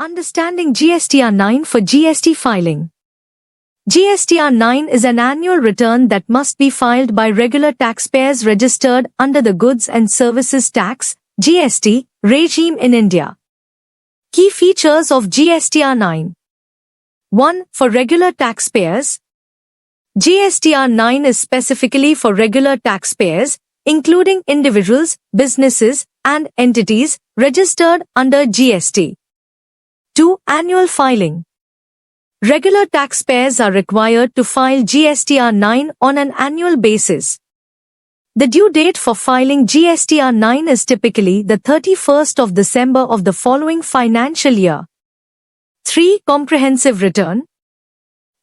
Understanding GSTR 9 for GST filing. GSTR 9 is an annual return that must be filed by regular taxpayers registered under the Goods and Services Tax (GST) regime in India. Key features of GSTR 9. 1. For regular taxpayers. GSTR 9 is specifically for regular taxpayers, including individuals, businesses, and entities registered under GST. 2. Annual filing. Regular taxpayers are required to file GSTR 9 on an annual basis. The due date for filing GSTR 9 is typically the 31st of December of the following financial year. 3. Comprehensive return.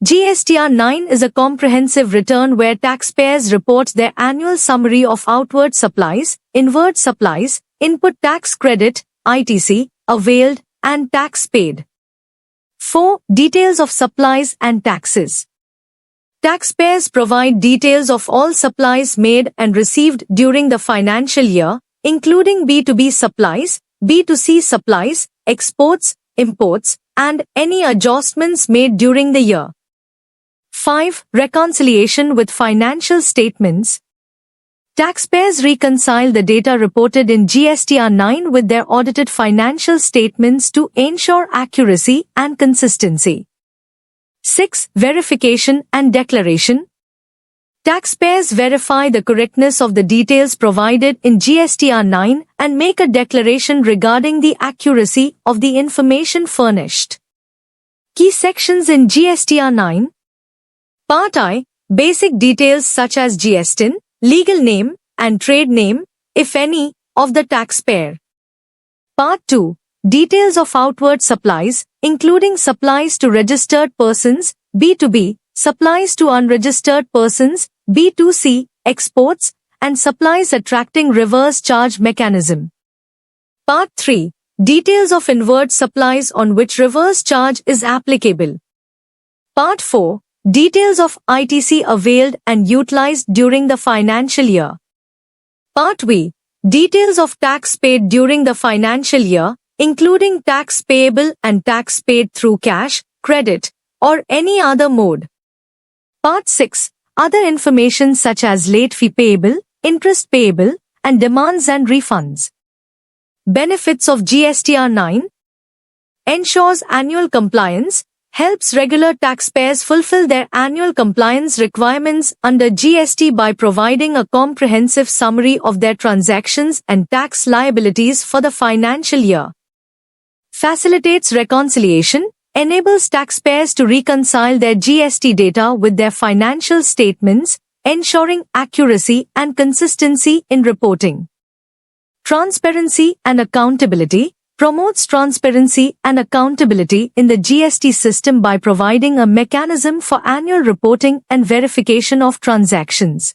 GSTR 9 is a comprehensive return where taxpayers report their annual summary of outward supplies, inward supplies, input tax credit, ITC, availed, and tax paid. 4. Details of supplies and taxes. Taxpayers provide details of all supplies made and received during the financial year, including B2B supplies, B2C supplies, exports, imports, and any adjustments made during the year. 5. Reconciliation with financial statements. Taxpayers reconcile the data reported in GSTR 9 with their audited financial statements to ensure accuracy and consistency. 6. Verification and declaration. Taxpayers verify the correctness of the details provided in GSTR 9 and make a declaration regarding the accuracy of the information furnished. Key sections in GSTR 9. Part I. Basic details such as GSTIN, legal name, and trade name, if any, of the taxpayer. Part 2. Details of outward supplies, including supplies to registered persons, B2B, supplies to unregistered persons, B2C, exports, and supplies attracting reverse charge mechanism. Part 3. Details of inward supplies on which reverse charge is applicable. Part 4. Details of ITC availed and utilized during the financial year. Part V. Details of tax paid during the financial year, including tax payable and tax paid through cash, credit, or any other mode. Part 6. Other information such as late fee payable, interest payable, and demands and refunds. Benefits of GSTR 9. Ensures annual compliance. Helps regular taxpayers fulfill their annual compliance requirements under GST by providing a comprehensive summary of their transactions and tax liabilities for the financial year. Facilitates reconciliation, enables taxpayers to reconcile their GST data with their financial statements, ensuring accuracy and consistency in reporting. Transparency and accountability. Promotes transparency and accountability in the GST system by providing a mechanism for annual reporting and verification of transactions.